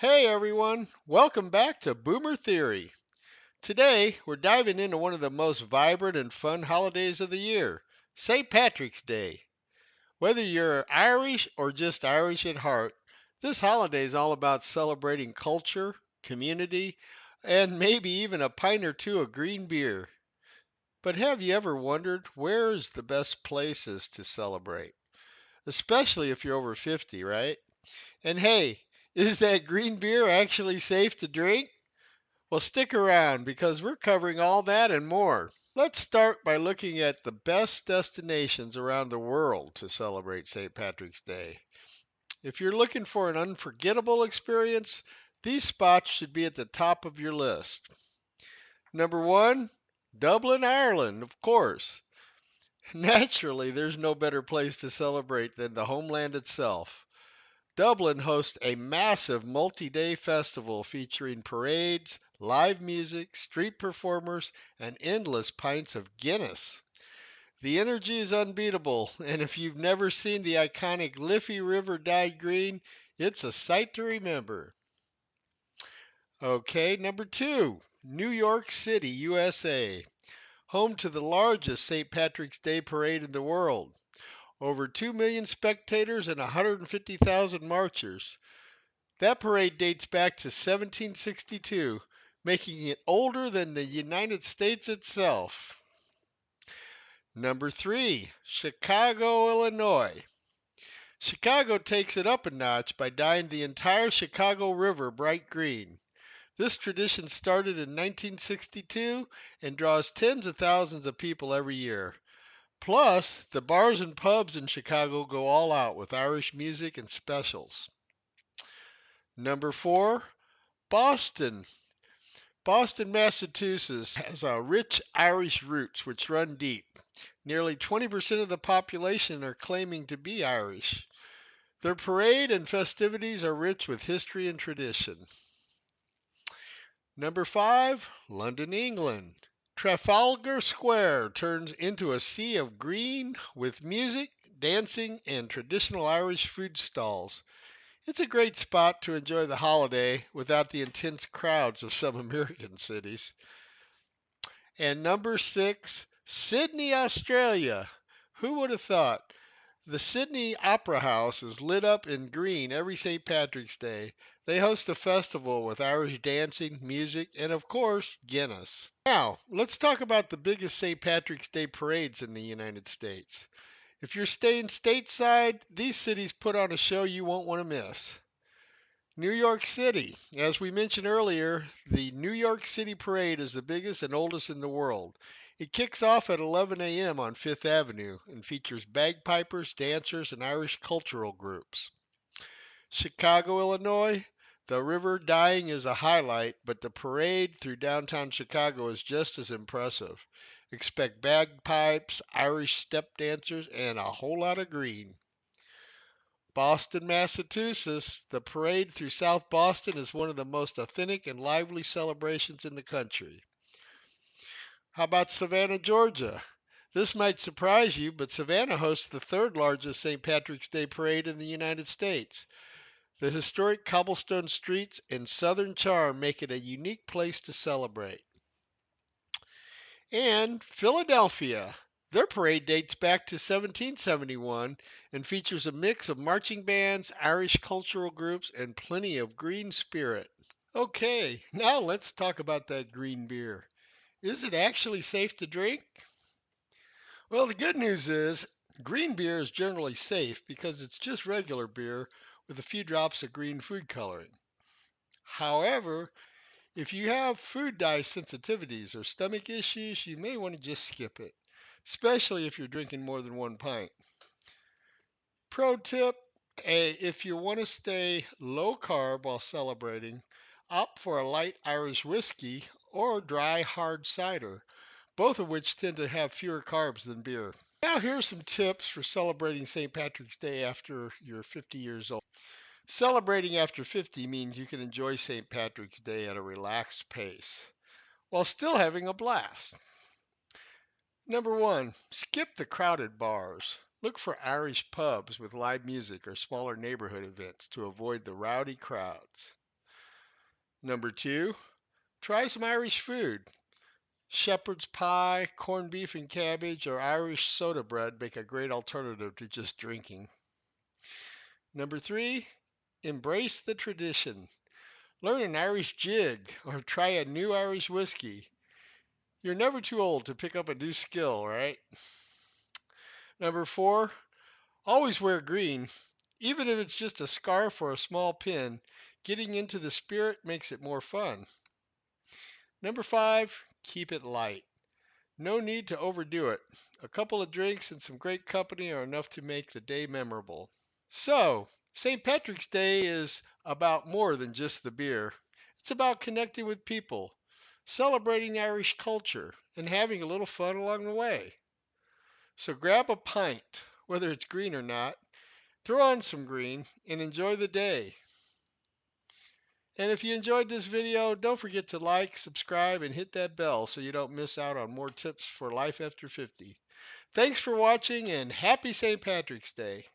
Hey everyone, welcome back to Boomer Theory. Today we're diving into one of the most vibrant and fun holidays of the year, St. Patrick's Day. Whether you're Irish or just Irish at heart, this holiday is all about celebrating culture, community, and maybe even a pint or two of green beer. But have you ever wondered where is the best places to celebrate? Especially if you're over 50, right? And hey, is that green beer actually safe to drink? Well, stick around because we're covering all that and more. Let's start by looking at the best destinations around the world to celebrate St. Patrick's Day. If you're looking for an unforgettable experience, these spots should be at the top of your list. Number one, Dublin, Ireland, of course. Naturally, there's no better place to celebrate than the homeland itself. Dublin hosts a massive multi day festival featuring parades, live music, street performers, and endless pints of Guinness. The energy is unbeatable, and if you've never seen the iconic Liffey River dyed green, it's a sight to remember. Okay, number two, New York City, USA, home to the largest St. Patrick's Day parade in the world. Over 2 million spectators and 150,000 marchers. That parade dates back to 1762, making it older than the United States itself. Number three, Chicago, Illinois. Chicago takes it up a notch by dyeing the entire Chicago River bright green. This tradition started in 1962 and draws tens of thousands of people every year. Plus, the bars and pubs in Chicago go all out with Irish music and specials. Number four, Boston. Boston, Massachusetts has a rich Irish roots which run deep. Nearly 20% of the population are claiming to be Irish. Their parade and festivities are rich with history and tradition. Number five, London, England. Trafalgar Square turns into a sea of green with music, dancing, and traditional Irish food stalls. It's a great spot to enjoy the holiday without the intense crowds of some American cities. And number six, Sydney, Australia. Who would have thought? The Sydney Opera House is lit up in green every St. Patrick's Day. They host a festival with Irish dancing, music, and of course, Guinness. Now, let's talk about the biggest St. Patrick's Day parades in the United States. If you're staying stateside, these cities put on a show you won't want to miss. New York City. As we mentioned earlier, the New York City Parade is the biggest and oldest in the world. It kicks off at 11 a.m. on Fifth Avenue and features bagpipers, dancers, and Irish cultural groups. Chicago, Illinois. The river dyeing is a highlight, but the parade through downtown Chicago is just as impressive. Expect bagpipes, Irish step dancers, and a whole lot of green. Boston, Massachusetts. The parade through South Boston is one of the most authentic and lively celebrations in the country. How about Savannah, Georgia? This might surprise you, but Savannah hosts the third largest St. Patrick's Day parade in the United States. The historic cobblestone streets and southern charm make it a unique place to celebrate. And Philadelphia. Their parade dates back to 1771 and features a mix of marching bands, Irish cultural groups, and plenty of green spirit. Okay, now let's talk about that green beer. Is it actually safe to drink? Well, the good news is green beer is generally safe because it's just regular beer with a few drops of green food coloring. However, if you have food dye sensitivities or stomach issues, you may want to just skip it, especially if you're drinking more than one pint. Pro tip, if you want to stay low carb while celebrating, opt for a light Irish whiskey or dry hard cider, both of which tend to have fewer carbs than beer. Now, here's some tips for celebrating St. Patrick's Day after you're 50 years old. Celebrating after 50 means you can enjoy St. Patrick's Day at a relaxed pace while still having a blast. Number one, skip the crowded bars. Look for Irish pubs with live music or smaller neighborhood events to avoid the rowdy crowds. Number 2, try some Irish food. Shepherd's pie, corned beef and cabbage, or Irish soda bread make a great alternative to just drinking. Number 3, embrace the tradition. Learn an Irish jig or try a new Irish whiskey. You're never too old to pick up a new skill, right? Number 4, always wear green. Even if it's just a scarf or a small pin, getting into the spirit makes it more fun. Number 5, keep it light. No need to overdo it. A couple of drinks and some great company are enough to make the day memorable. So, St. Patrick's Day is about more than just the beer. It's about connecting with people, celebrating Irish culture, and having a little fun along the way. So grab a pint, whether it's green or not, throw on some green, and enjoy the day. And if you enjoyed this video, don't forget to like, subscribe, and hit that bell so you don't miss out on more tips for life after 50. Thanks for watching and happy St. Patrick's Day.